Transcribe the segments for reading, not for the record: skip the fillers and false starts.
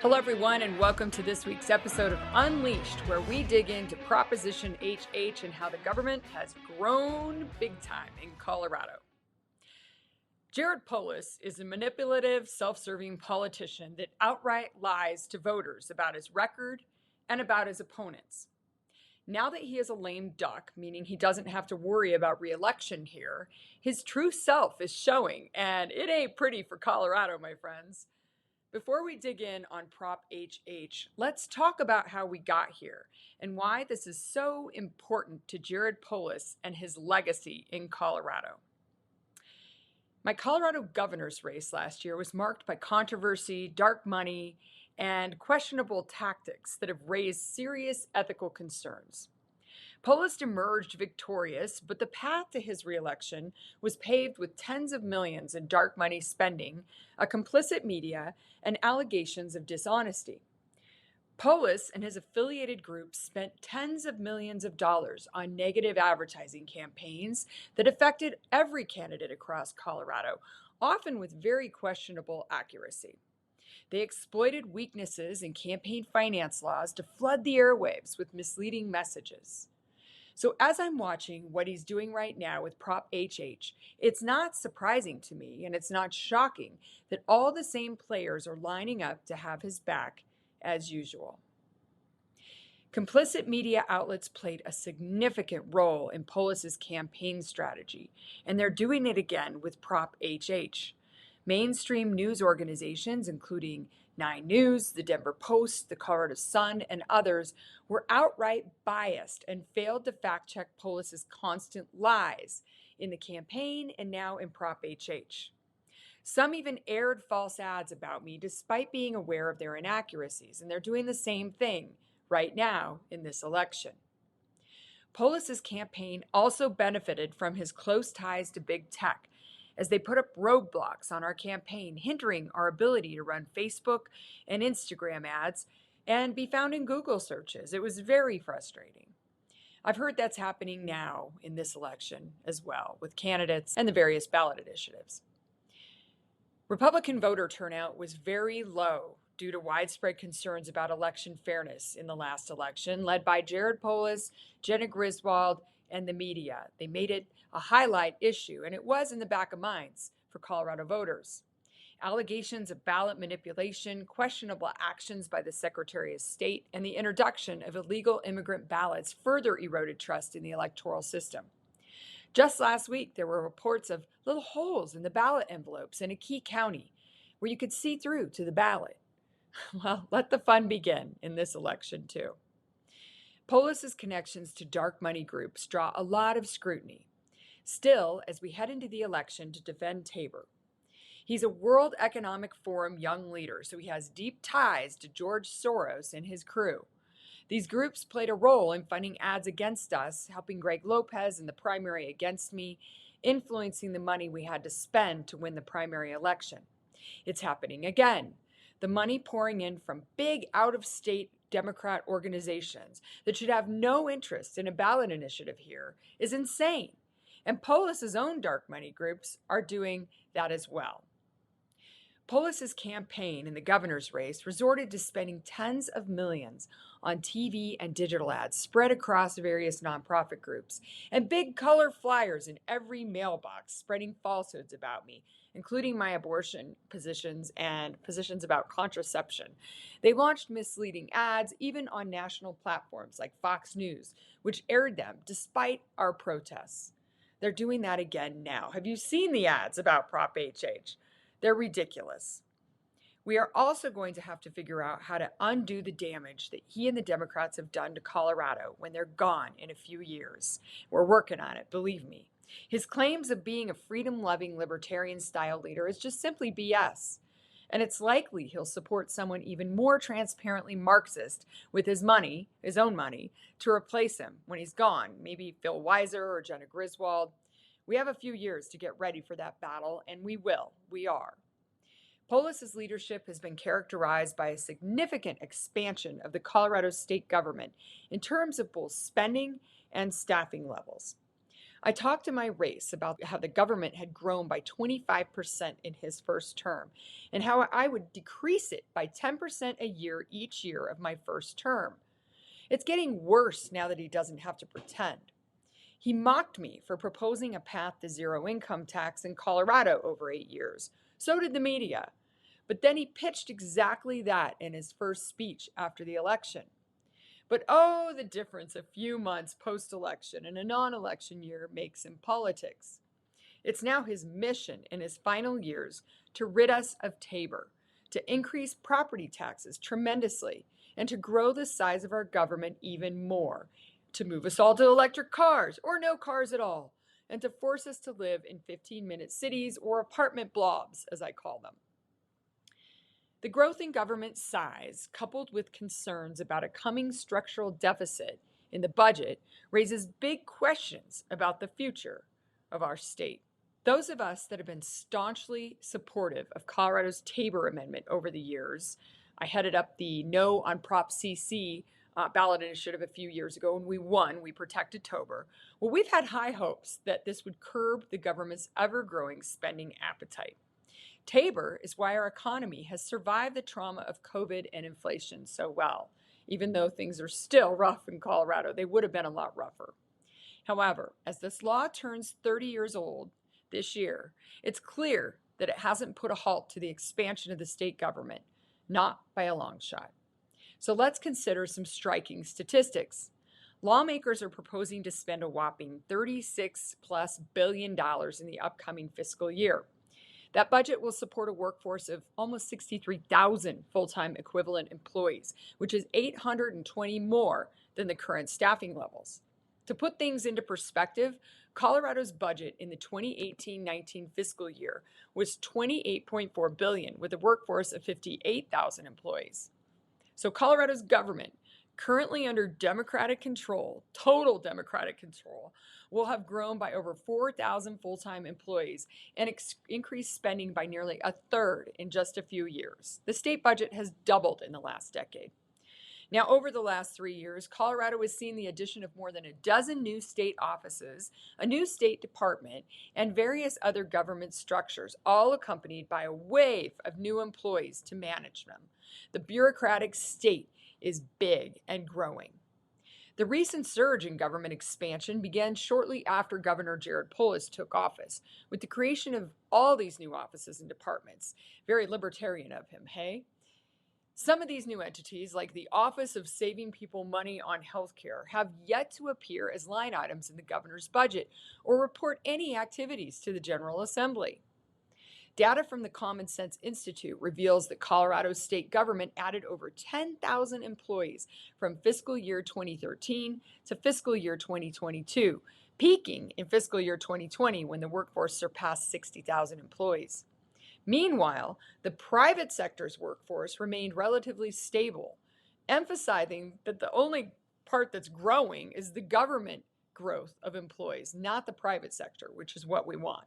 Hello, everyone, and welcome to this week's episode of Unleashed, where we dig into Proposition HH and how the government has grown big time in Colorado. Jared Polis is a manipulative, self-serving politician that outright lies to voters about his record and about his opponents. Now that he is a lame duck, meaning he doesn't have to worry about re-election here, his true self is showing, and it ain't pretty for Colorado, my friends. Before we dig in on Prop HH, let's talk about how we got here and why this is so important to Jared Polis and his legacy in Colorado. My Colorado governor's race last year was marked by controversy, dark money, and questionable tactics that have raised serious ethical concerns. Polis emerged victorious, but the path to his reelection was paved with tens of millions in dark money spending, a complicit media, and allegations of dishonesty. Polis and his affiliated groups spent tens of millions of dollars on negative advertising campaigns that affected every candidate across Colorado, often with very questionable accuracy. They exploited weaknesses in campaign finance laws to flood the airwaves with misleading messages. So as I'm watching what he's doing right now with Prop HH, it's not surprising to me, and it's not shocking that all the same players are lining up to have his back as usual. Complicit media outlets played a significant role in Polis's campaign strategy, and they're doing it again with Prop HH. Mainstream news organizations, including 9 News, the Denver Post, the Colorado Sun, and others, were outright biased and failed to fact-check Polis's constant lies in the campaign and now in Prop HH. Some even aired false ads about me despite being aware of their inaccuracies, and they're doing the same thing right now in this election. Polis's campaign also benefited from his close ties to big tech, as they put up roadblocks on our campaign, hindering our ability to run Facebook and Instagram ads and be found in Google searches. It was very frustrating. I've heard that's happening now in this election as well, with candidates and the various ballot initiatives. Republican voter turnout was very low due to widespread concerns about election fairness in the last election, led by Jared Polis, Jenna Griswold, and the media. They made it a highlight issue, and it was in the back of minds for Colorado voters. Allegations of ballot manipulation, questionable actions by the Secretary of State, and the introduction of illegal immigrant ballots further eroded trust in the electoral system. Just last week, there were reports of little holes in the ballot envelopes in a key county where you could see through to the ballot. Well, let the fun begin in this election, too. Polis's connections to dark money groups draw a lot of scrutiny. Still, as we head into the election to defend TABOR, he's a World Economic Forum young leader, so he has deep ties to George Soros and his crew. These groups played a role in funding ads against us, helping Greg Lopez in the primary against me, influencing the money we had to spend to win the primary election. It's happening again. The money pouring in from big out-of-state Democrat organizations that should have no interest in a ballot initiative here is insane. And Polis's own dark money groups are doing that as well. Polis's campaign in the governor's race resorted to spending tens of millions on TV and digital ads spread across various nonprofit groups and big color flyers in every mailbox spreading falsehoods about me, including my abortion positions and positions about contraception. They launched misleading ads even on national platforms like Fox News, which aired them despite our protests. They're doing that again now. Have you seen the ads about Prop HH? They're ridiculous. We are also going to have to figure out how to undo the damage that he and the Democrats have done to Colorado when they're gone in a few years. We're working on it, believe me. His claims of being a freedom-loving libertarian-style leader is just simply BS. And it's likely he'll support someone even more transparently Marxist with his money, his own money, to replace him when he's gone. Maybe Phil Weiser or Jenna Griswold. We have a few years to get ready for that battle, and we will. We are. Polis's leadership has been characterized by a significant expansion of the Colorado state government in terms of both spending and staffing levels. I talked to my race about how the government had grown by 25% in his first term and how I would decrease it by 10% a year each year of my first term. It's getting worse now that he doesn't have to pretend. He mocked me for proposing a path to zero income tax in Colorado over 8 years. So did the media. But then he pitched exactly that in his first speech after the election. But oh, the difference a few months post-election and a non-election year makes in politics. It's now his mission in his final years to rid us of TABOR, to increase property taxes tremendously, and to grow the size of our government even more, to move us all to electric cars or no cars at all, and to force us to live in 15-minute cities or apartment blobs, as I call them. The growth in government size, coupled with concerns about a coming structural deficit in the budget, raises big questions about the future of our state. Those of us that have been staunchly supportive of Colorado's TABOR amendment over the years, I headed up the No on Prop CC ballot initiative a few years ago, and we won. We protected TABOR. Well, we've had high hopes that this would curb the government's ever-growing spending appetite. TABOR is why our economy has survived the trauma of COVID and inflation so well. Even though things are still rough in Colorado, they would have been a lot rougher. However, as this law turns 30 years old this year, it's clear that it hasn't put a halt to the expansion of the state government, not by a long shot. So let's consider some striking statistics. Lawmakers are proposing to spend a whopping $36+ billion in the upcoming fiscal year. That budget will support a workforce of almost 63,000 full-time equivalent employees, which is 820 more than the current staffing levels. To put things into perspective, Colorado's budget in the 2018-19 fiscal year was $28.4 billion with a workforce of 58,000 employees. So Colorado's government, currently under Democratic control, total Democratic control, will have grown by over 4,000 full-time employees and increased spending by nearly a third in just a few years. The state budget has doubled in the last decade. Now, over the last 3 years, Colorado has seen the addition of more than a dozen new state offices, a new state department, and various other government structures, all accompanied by a wave of new employees to manage them. The bureaucratic state is big and growing. The recent surge in government expansion began shortly after Governor Jared Polis took office, with the creation of all these new offices and departments. Very libertarian of him, hey? Some of these new entities, like the Office of Saving People Money on Healthcare, have yet to appear as line items in the governor's budget or report any activities to the General Assembly. Data from the Common Sense Institute reveals that Colorado's state government added over 10,000 employees from fiscal year 2013 to fiscal year 2022, peaking in fiscal year 2020 when the workforce surpassed 60,000 employees. Meanwhile, the private sector's workforce remained relatively stable, emphasizing that the only part that's growing is the government growth of employees, not the private sector, which is what we want.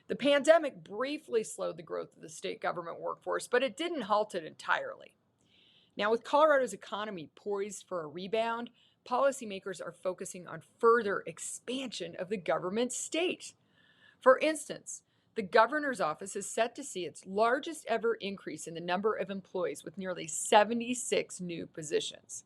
The pandemic briefly slowed the growth of the state government workforce, but it didn't halt it entirely. Now, with Colorado's economy poised for a rebound, policymakers are focusing on further expansion of the government state. For instance, the governor's office is set to see its largest ever increase in the number of employees with nearly 76 new positions.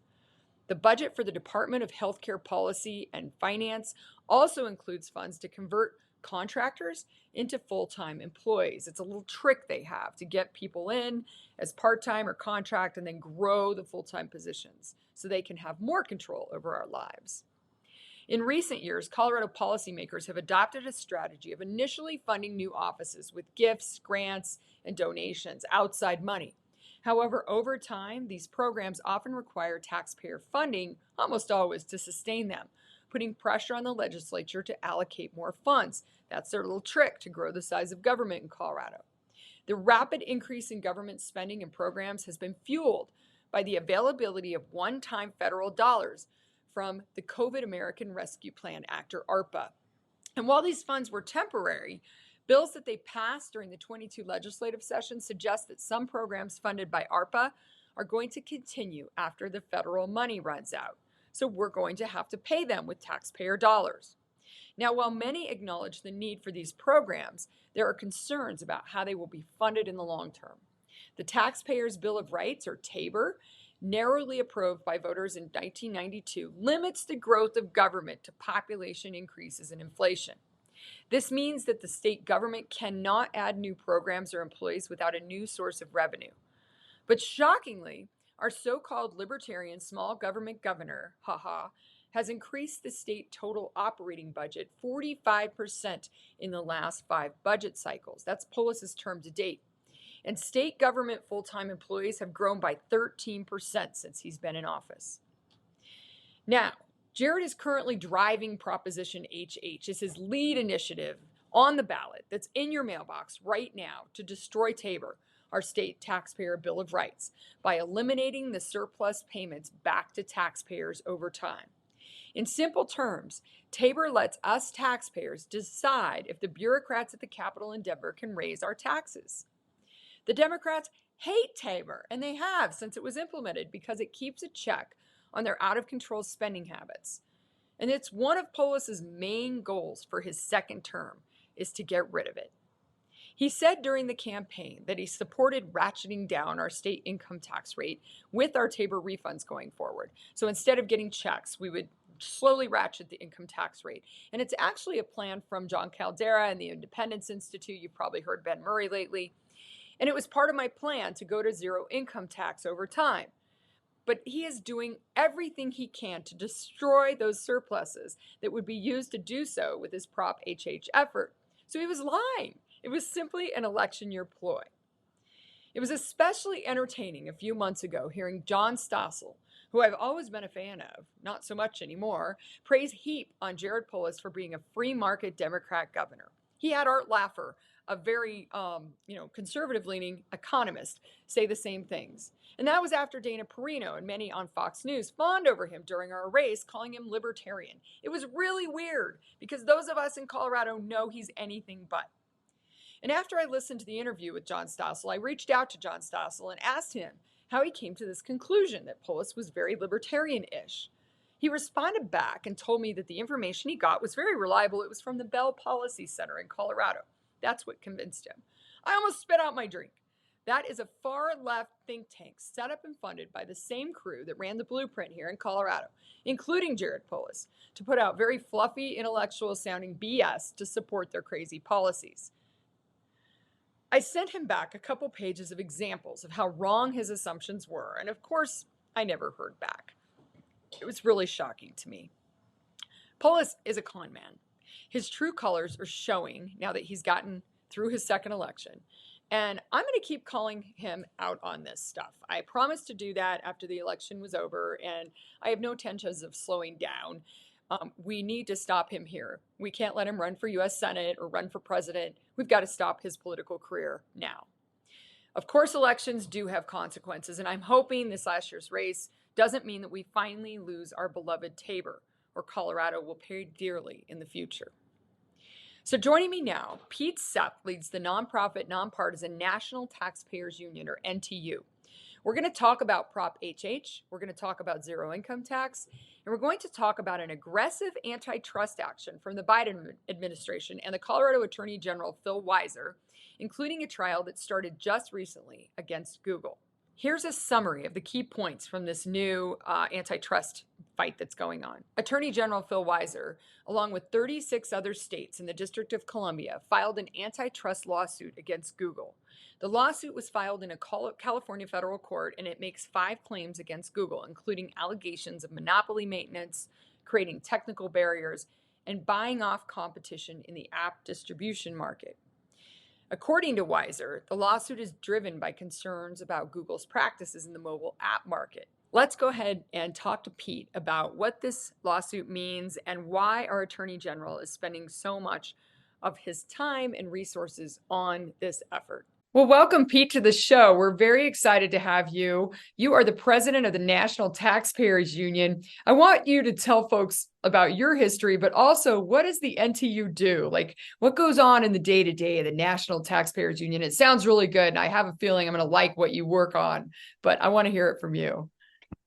The budget for the Department of Healthcare Policy and Finance also includes funds to convert contractors into full-time employees. It's a little trick they have to get people in as part-time or contract and then grow the full-time positions so they can have more control over our lives. In recent years, Colorado policymakers have adopted a strategy of initially funding new offices with gifts, grants, and donations, outside money. However, over time, these programs often require taxpayer funding, almost always, to sustain them, putting pressure on the legislature to allocate more funds. That's their little trick to grow the size of government in Colorado. The rapid increase in government spending and programs has been fueled by the availability of one-time federal dollars from the COVID American Rescue Plan Act, or ARPA. And while these funds were temporary, bills that they passed during the 22 legislative sessions suggest that some programs funded by ARPA are going to continue after the federal money runs out. So we're going to have to pay them with taxpayer dollars. Now, while many acknowledge the need for these programs, there are concerns about how they will be funded in the long term. The Taxpayers Bill of Rights, or TABOR, narrowly approved by voters in 1992, limits the growth of government to population increases and inflation. This means that the state government cannot add new programs or employees without a new source of revenue. But shockingly, our so-called libertarian small government governor, has increased the state total operating budget 45% in the last 5 budget cycles. That's Polis's term to date. And state government full-time employees have grown by 13% since he's been in office. Now, Jared is currently driving Proposition HH. It's his lead initiative on the ballot that's in your mailbox right now to destroy TABOR, our state taxpayer Bill of Rights, by eliminating the surplus payments back to taxpayers over time. In simple terms, TABOR lets us taxpayers decide if the bureaucrats at the Capitol in Denver can raise our taxes. The Democrats hate TABOR, and they have since it was implemented, because it keeps a check on their out-of-control spending habits. And it's one of Polis's main goals for his second term, is to get rid of it. He said during the campaign that he supported ratcheting down our state income tax rate with our TABOR refunds going forward. So instead of getting checks, we would slowly ratchet the income tax rate. And it's actually a plan from John Caldera and the Independence Institute. You've probably heard Ben Murray lately. And it was part of my plan to go to zero income tax over time. But he is doing everything he can to destroy those surpluses that would be used to do so with his Prop HH effort. So he was lying. It was simply an election year ploy. It was especially entertaining a few months ago hearing John Stossel, who I've always been a fan of, not so much anymore, praise heap on Jared Polis for being a free market Democrat governor. He had Art Laffer, a very conservative-leaning economist, say the same things. And that was after Dana Perino and many on Fox News fawned over him during our race, calling him libertarian. It was really weird, because those of us in Colorado know he's anything but. And after I listened to the interview with John Stossel, I reached out to John Stossel and asked him how he came to this conclusion that Polis was very libertarian-ish. He responded back and told me that the information he got was very reliable. It was from the Bell Policy Center in Colorado. That's what convinced him. I almost spit out my drink. That is a far-left think tank set up and funded by the same crew that ran the blueprint here in Colorado, including Jared Polis, to put out very fluffy, intellectual-sounding BS to support their crazy policies. I sent him back a couple pages of examples of how wrong his assumptions were, and of course, I never heard back. It was really shocking to me. Polis is a con man. His true colors are showing now that he's gotten through his second election. And I'm going to keep calling him out on this stuff. I promised to do that after the election was over, and I have no intentions of slowing down. We need to stop him here. We can't let him run for U.S. Senate or run for president. We've got to stop his political career now. Of course, elections do have consequences, and I'm hoping this last year's race doesn't mean that we finally lose our beloved TABOR, or Colorado will pay dearly in the future. So joining me now, Pete Sepp leads the nonprofit, nonpartisan National Taxpayers Union, or NTU. We're going to talk about Prop HH, we're going to talk about zero income tax, and we're going to talk about an aggressive antitrust action from the Biden administration and the Colorado Attorney General Phil Weiser, including a trial that started just recently against Google. Here's a summary of the key points from this new antitrust fight that's going on. Attorney General Phil Weiser, along with 36 other states in the District of Columbia, filed an antitrust lawsuit against Google. The lawsuit was filed in a California federal court, and it makes 5 claims against Google, including allegations of monopoly maintenance, creating technical barriers, and buying off competition in the app distribution market. According to Weiser, the lawsuit is driven by concerns about Google's practices in the mobile app market. Let's go ahead and talk to Pete about what this lawsuit means and why our Attorney General is spending so much of his time and resources on this effort. Well, welcome, Pete, to the show. We're very excited to have you. You are the president of the National Taxpayers Union. I want you to tell folks about your history, but also what does the NTU do? Like, what goes on in the day-to-day of the National Taxpayers Union? It sounds really good, and I have a feeling I'm going to like what you work on, but I want to hear it from you.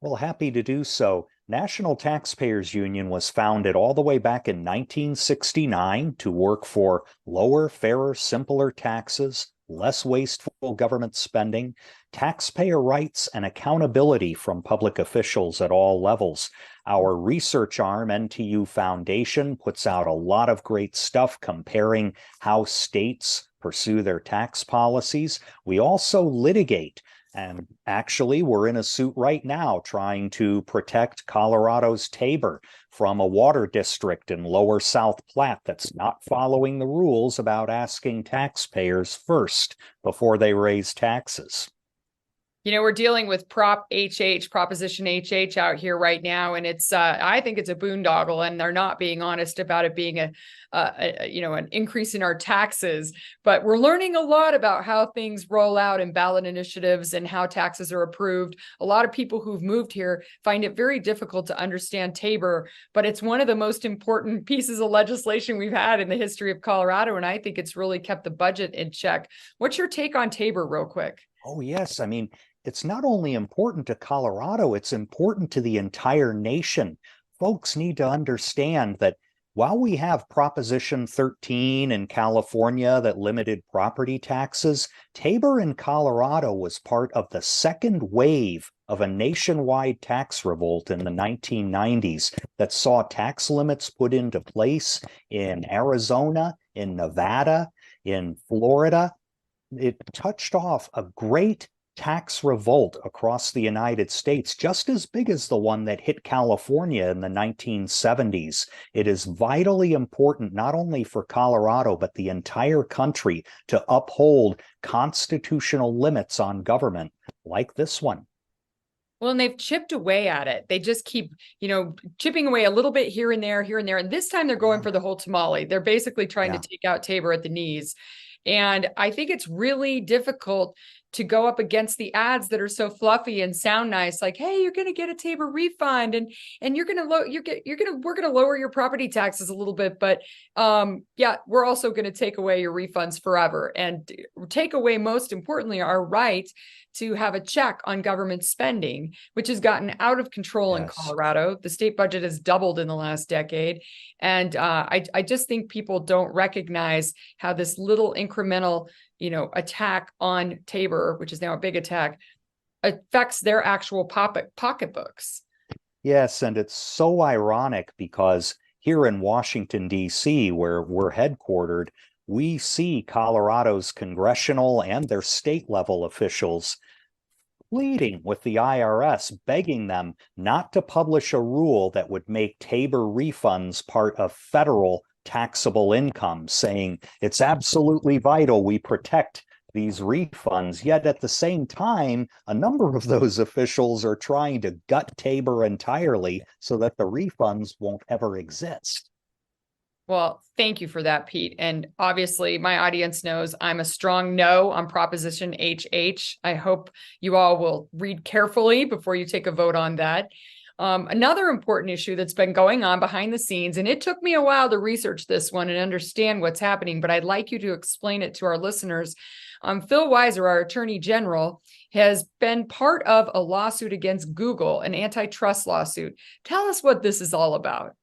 Well, happy to do so. National Taxpayers Union was founded all the way back in 1969 to work for lower, fairer, simpler taxes, less wasteful government spending, taxpayer rights, and accountability from public officials at all levels. Our research arm, NTU Foundation, puts out a lot of great stuff comparing how states pursue their tax policies. We also litigate. And actually, we're in a suit right now trying to protect Colorado's Tabor from a water district in lower South Platte that's not following the rules about asking taxpayers first before they raise taxes. You know, we're dealing with Proposition HH out here right now, and it's I think it's a boondoggle, and they're not being honest about it being an increase in our taxes. But we're learning a lot about how things roll out in ballot initiatives and how taxes are approved. A lot of people who've moved here find it very difficult to understand Tabor, but it's one of the most important pieces of legislation we've had in the history of Colorado, and I think it's really kept the budget in check. What's your take on Tabor, real quick? Oh, yes. I mean, it's not only important to Colorado, it's important to the entire nation. Folks need to understand that while we have Proposition 13 in California that limited property taxes, Tabor in Colorado was part of the second wave of a nationwide tax revolt in the 1990s that saw tax limits put into place in Arizona, in Nevada, in Florida. It touched off a great tax revolt across the United States, just as big as the one that hit California in the 1970s. It is vitally important, not only for Colorado, but the entire country, to uphold constitutional limits on government like this one. Well, and they've chipped away at it. They just keep, chipping away a little bit here and there, here and there. And this time they're going for the whole tamale. They're basically trying to take out Tabor at the knees. And I think it's really difficult to go up against the ads that are so fluffy and sound nice, like, hey, you're going to get a Tabor refund, and we're going to lower your property taxes a little bit, but we're also going to take away your refunds forever and take away, most importantly, our right to have a check on government spending, which has gotten out of control in Colorado. The state budget has doubled in the last decade. And I just think people don't recognize how this little incremental, attack on Tabor, which is now a big attack, affects their actual pocketbooks. Yes, and it's so ironic because here in Washington, D.C., where we're headquartered, we see Colorado's congressional and their state level officials pleading with the IRS, begging them not to publish a rule that would make Tabor refunds part of federal taxable income, saying it's absolutely vital we protect these refunds. Yet at the same time, a number of those officials are trying to gut Tabor entirely so that the refunds won't ever exist. Well, thank you for that, Pete. And obviously, my audience knows I'm a strong no on Proposition HH. I hope you all will read carefully before you take a vote on that. Another important issue that's been going on behind the scenes, and it took me a while to research this one and understand what's happening, but I'd like you to explain it to our listeners. Phil Weiser, our Attorney General, has been part of a lawsuit against Google, an antitrust lawsuit. Tell us what this is all about.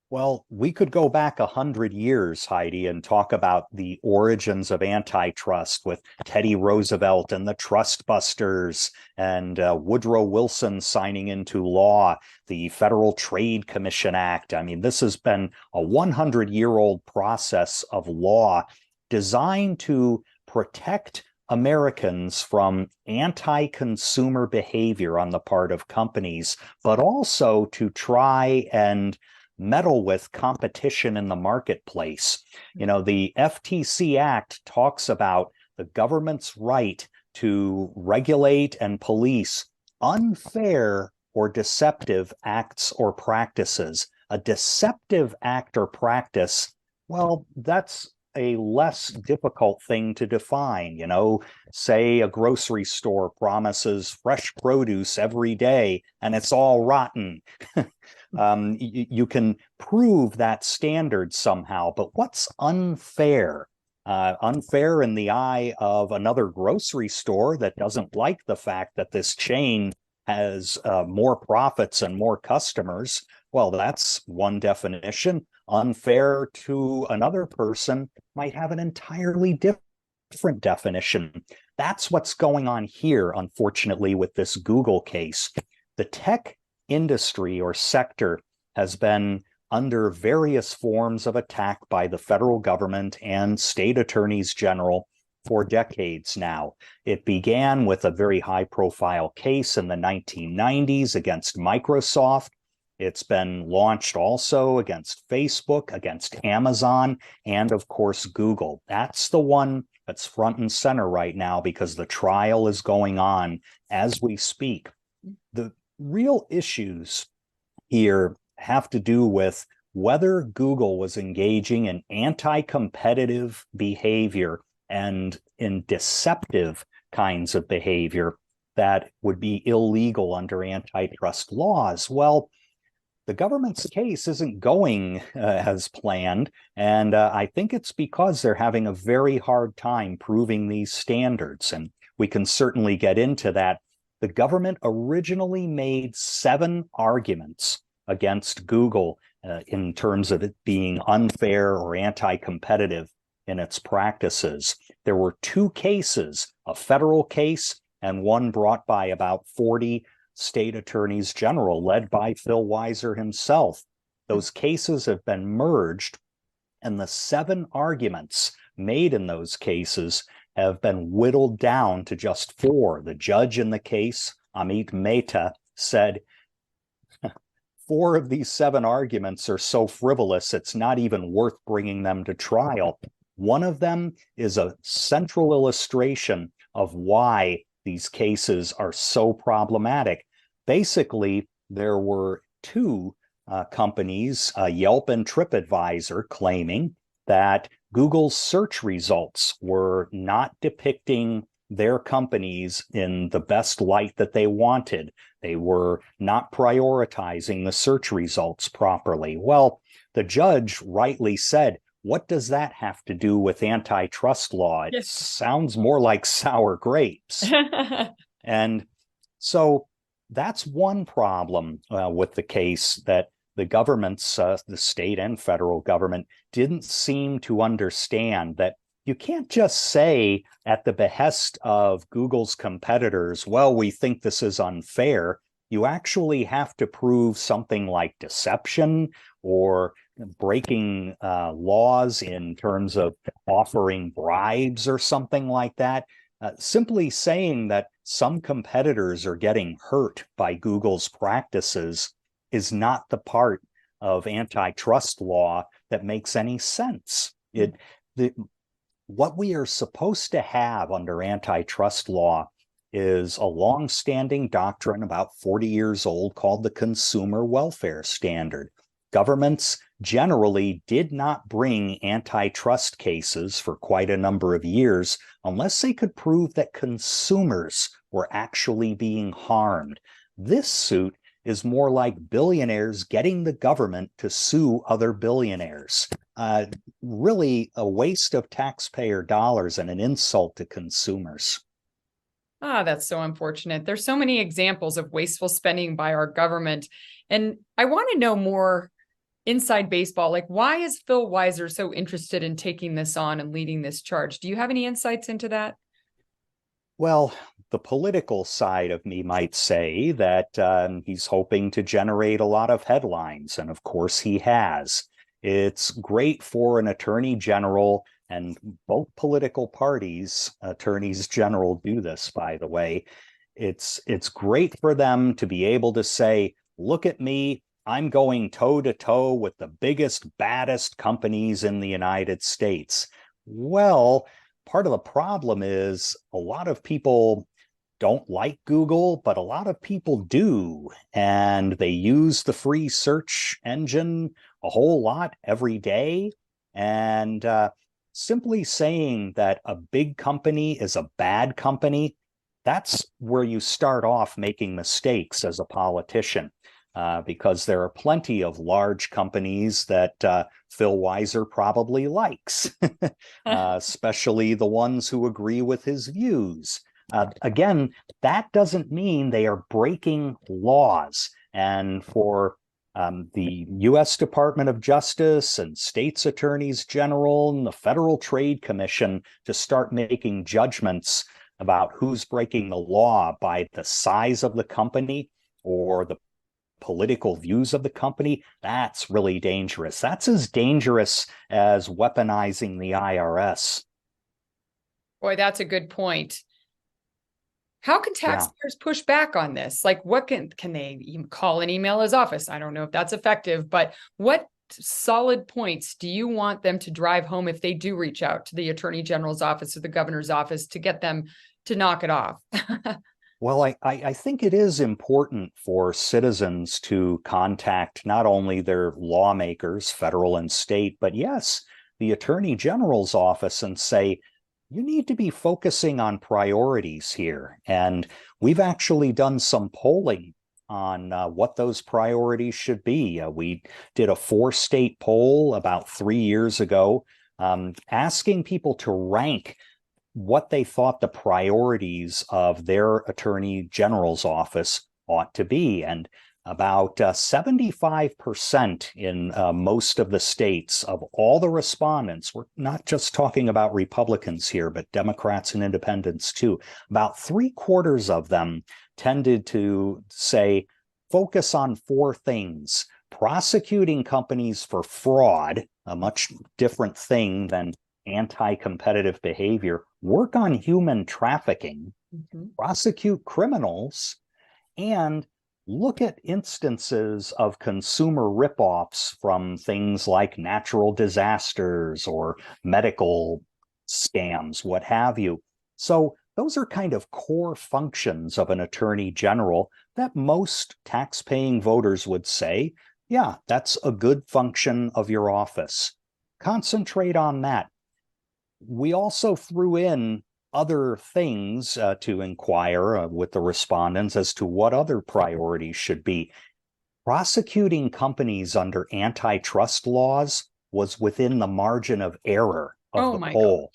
Well, we could go back 100 years, Heidi, and talk about the origins of antitrust with Teddy Roosevelt and the Trust Busters and Woodrow Wilson signing into law the Federal Trade Commission Act. I mean, this has been a 100-year-old process of law designed to protect Americans from anti-consumer behavior on the part of companies, but also to try and meddle with competition in the marketplace. The FTC Act talks about the government's right to regulate and police unfair or deceptive acts or practices. A deceptive act or practice, well, that's a less difficult thing to define. Say a grocery store promises fresh produce every day and it's all rotten. You can prove that standard somehow, but what's unfair? Unfair in the eye of another grocery store that doesn't like the fact that this chain has more profits and more customers, well, that's one definition. Unfair to another person might have an entirely different definition. That's what's going on here, unfortunately, with this Google case. The tech industry or sector has been under various forms of attack by the federal government and state attorneys general for decades now. It began with a very high-profile case in the 1990s against Microsoft. It's been launched also against Facebook, against Amazon, and of course, Google. That's the one that's front and center right now because the trial is going on as we speak. The real issues here have to do with whether Google was engaging in anti-competitive behavior and in deceptive kinds of behavior that would be illegal under antitrust laws. Well, the government's case isn't going as planned, and I think it's because they're having a very hard time proving these standards, and we can certainly get into that. The government originally made 7 arguments against Google in terms of it being unfair or anti-competitive in its practices. There were 2 cases, a federal case and one brought by about 40 state attorneys general, led by Phil Weiser himself. Those cases have been merged, and the 7 arguments made in those cases have been whittled down to just 4. The judge in the case, Amit Mehta, said 4 of these 7 arguments are so frivolous it's not even worth bringing them to trial. One of them is a central illustration of why these cases are so problematic. Basically, there were 2 companies, Yelp and TripAdvisor, claiming that Google's search results were not depicting their companies in the best light that they wanted. They were not prioritizing the search results properly. Well, the judge rightly said, what does that have to do with antitrust law? It sounds more like sour grapes. And so that's one problem with the case, that the governments, the state and federal government, didn't seem to understand that you can't just say at the behest of Google's competitors, well, we think this is unfair. You actually have to prove something like deception or breaking laws in terms of offering bribes or something like that. Simply saying that some competitors are getting hurt by Google's practices is not the part of antitrust law that makes any sense. What we are supposed to have under antitrust law is a long-standing doctrine about 40 years old called the Consumer Welfare Standard. Governments generally did not bring antitrust cases for quite a number of years unless they could prove that consumers were actually being harmed. This suit is more like billionaires getting the government to sue other billionaires. Really a waste of taxpayer dollars and an insult to consumers. Ah, that's so unfortunate. There's so many examples of wasteful spending by our government. And I want to know more inside baseball. Like, why is Phil Weiser so interested in taking this on and leading this charge? Do you have any insights into that? Well, the political side of me might say that he's hoping to generate a lot of headlines, and of course he has. It's great for an attorney general, and both political parties, attorneys general, do this, by the way. It's great for them to be able to say, look at me, I'm going toe-to-toe with the biggest, baddest companies in the United States. Well, part of the problem is a lot of people don't like Google, but a lot of people do. And they use the free search engine a whole lot every day. And simply saying that a big company is a bad company, that's where you start off making mistakes as a politician. Because there are plenty of large companies that Phil Weiser probably likes, especially the ones who agree with his views. Again, that doesn't mean they are breaking laws. And for the U.S. Department of Justice and states' attorneys general and the Federal Trade Commission to start making judgments about who's breaking the law by the size of the company or the political views of the company, that's really dangerous. That's as dangerous as weaponizing the IRS. Boy, that's a good point. How can taxpayers push back on this? Like, what can they even call and email his office? I don't know if that's effective, but what solid points do you want them to drive home if they do reach out to the Attorney General's office or the governor's office to get them to knock it off? Well, I think it is important for citizens to contact not only their lawmakers, federal and state, but yes, the Attorney General's office and say, you need to be focusing on priorities here. And we've actually done some polling on what those priorities should be. We did a 4-state poll about 3 years ago, asking people to rank what they thought the priorities of their Attorney General's office ought to be. And about 75% in most of the states of all the respondents, we're not just talking about Republicans here, but Democrats and independents too, about 3/4 of them tended to say, focus on 4 things: prosecuting companies for fraud, a much different thing than anti-competitive behavior, work on human trafficking, prosecute criminals, and look at instances of consumer ripoffs from things like natural disasters or medical scams, what have you. So those are kind of core functions of an attorney general that most tax-paying voters would say, yeah, that's a good function of your office. Concentrate on that. We also threw in other things to inquire with the respondents as to what other priorities should be. Prosecuting companies under antitrust laws was within the margin of error of the poll.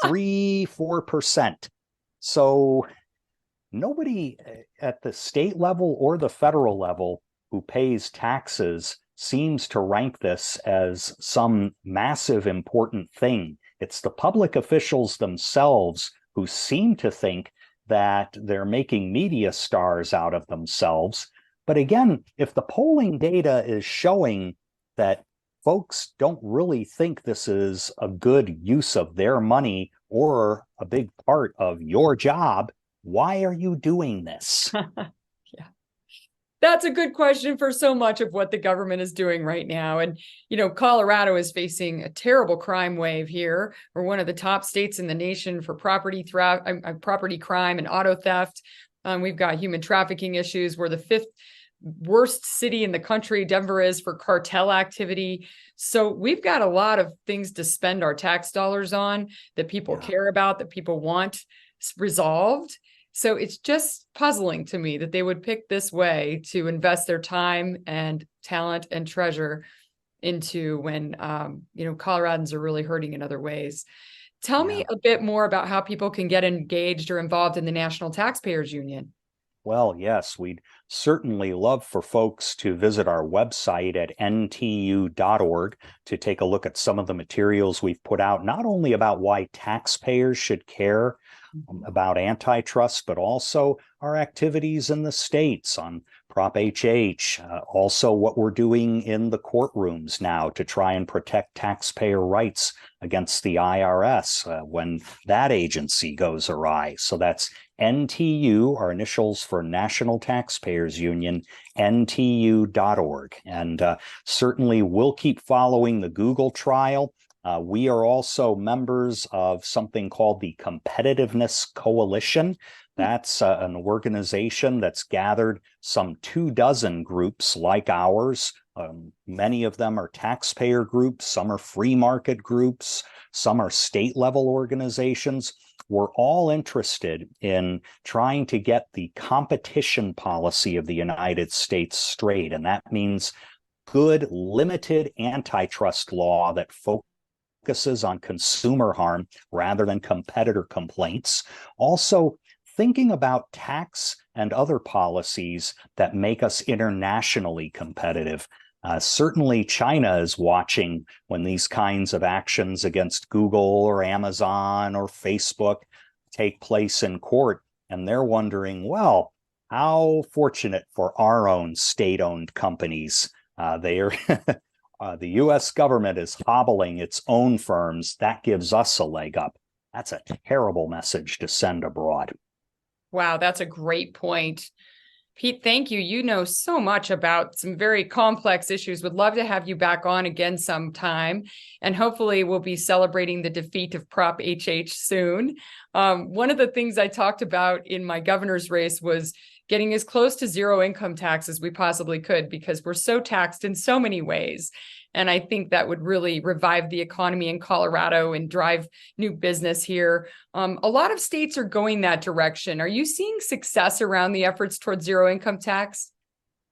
3-4%. So nobody at the state level or the federal level who pays taxes seems to rank this as some massive important thing. It's the public officials themselves who seem to think that they're making media stars out of themselves. But again, if the polling data is showing that folks don't really think this is a good use of their money or a big part of your job, why are you doing this? That's a good question for so much of what the government is doing right now. And, Colorado is facing a terrible crime wave here. We're one of the top states in the nation for property crime and auto theft. We've got human trafficking issues. We're the 5th worst city in the country, Denver is, for cartel activity. So we've got a lot of things to spend our tax dollars on that people care about, that people want resolved. So it's just puzzling to me that they would pick this way to invest their time and talent and treasure into when, Coloradans are really hurting in other ways. Tell me a bit more about how people can get engaged or involved in the National Taxpayers Union. Well, yes, we'd certainly love for folks to visit our website at ntu.org to take a look at some of the materials we've put out, not only about why taxpayers should care about antitrust, but also our activities in the states on Prop HH, also what we're doing in the courtrooms now to try and protect taxpayer rights against the IRS when that agency goes awry. So that's NTU, our initials for National Taxpayers Union, ntu.org. And certainly we'll keep following the Google trial. We are also members of something called the Competitiveness Coalition. That's an organization that's gathered some 24 groups like ours. Many of them are taxpayer groups, some are free market groups, some are state-level organizations. We're all interested in trying to get the competition policy of the United States straight, and that means good, limited antitrust law that focuses focuses on consumer harm rather than competitor complaints. Also, thinking about tax and other policies that make us internationally competitive. Certainly, China is watching when these kinds of actions against Google or Amazon or Facebook take place in court, and they're wondering, well, how fortunate for our own state-owned companies. They are the U.S. government is hobbling its own firms. That gives us a leg up. That's a terrible message to send abroad. Wow, that's a great point. Pete, thank you. You know so much about some very complex issues. Would love to have you back on again sometime. And hopefully we'll be celebrating the defeat of Prop HH soon. One of the things I talked about in my governor's race was getting as close to zero income tax as we possibly could, because we're so taxed in so many ways. And I think that would really revive the economy in Colorado and drive new business here. A lot of states are going that direction. Are you seeing success around the efforts towards zero income tax?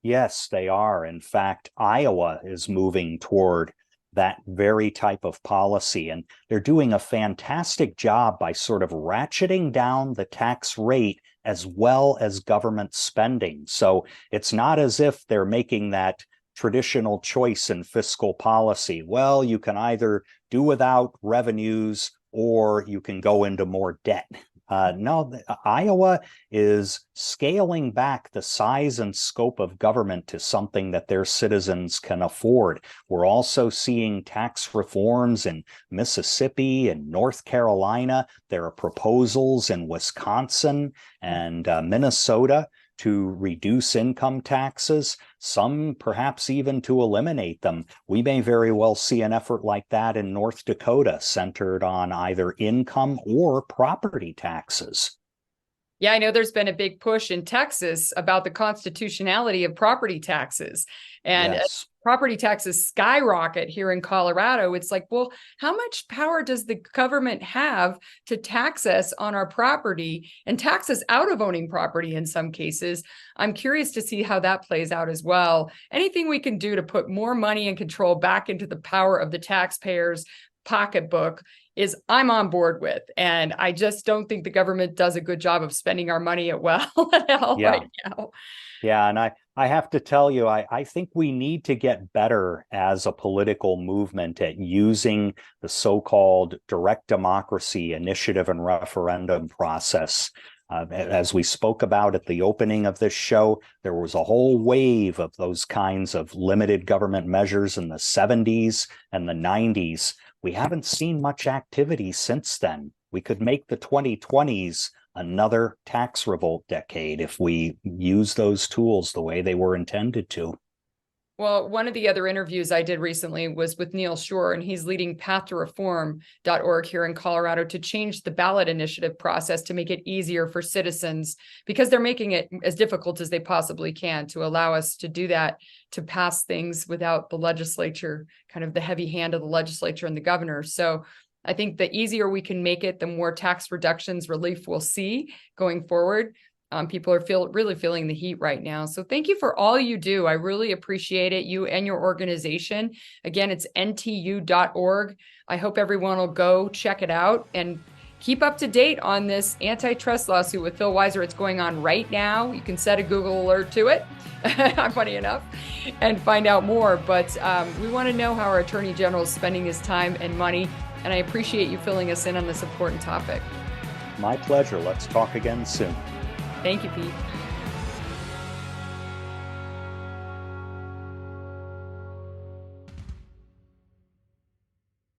Yes, they are. In fact, Iowa is moving toward that very type of policy, and they're doing a fantastic job by sort of ratcheting down the tax rate as well as government spending. So it's not as if they're making that traditional choice in fiscal policy. Well, you can either do without revenues or you can go into more debt. No, Iowa is scaling back the size and scope of government to something that their citizens can afford. We're also seeing tax reforms in Mississippi and North Carolina. There are proposals in Wisconsin and Minnesota to reduce income taxes, some perhaps even to eliminate them. We may very well see an effort like that in North Dakota, centered on either income or property taxes. Yeah, I know there's been a big push in Texas about the constitutionality of property taxes. And yes. Property taxes skyrocket here in Colorado. It's like, well, how much power does the government have to tax us on our property and tax us out of owning property in some cases? I'm curious to see how that plays out as well. Anything we can do to put more money and control back into the power of the taxpayer's pocketbook is I'm on board with. And I just don't think the government does a good job of spending our money right now. Yeah, and I have to tell you, I think we need to get better as a political movement at using the so-called direct democracy initiative and referendum process. As we spoke about at the opening of this show, there was a whole wave of those kinds of limited government measures in the 70s and the 90s. We haven't seen much activity since then. We could make the 2020s another tax revolt decade if we use those tools the way they were intended to. Well, one of the other interviews I did recently was with Neil Shore, and he's leading pathtoreform.org here in Colorado to change the ballot initiative process to make it easier for citizens, because they're making it as difficult as they possibly can to allow us to do that, to pass things without the legislature, kind of the heavy hand of the legislature and the governor. So I think the easier we can make it, the more tax reductions relief we'll see going forward. People are really feeling the heat right now. So thank you for all you do. I really appreciate it, you and your organization. Again, it's ntu.org. I hope everyone will go check it out and keep up to date on this antitrust lawsuit with Phil Weiser. It's going on right now. You can set a Google alert to it. Funny enough, and find out more. But we want to know how our Attorney General is spending his time and money. And I appreciate you filling us in on this important topic. My pleasure. Let's talk again soon. Thank you, Pete.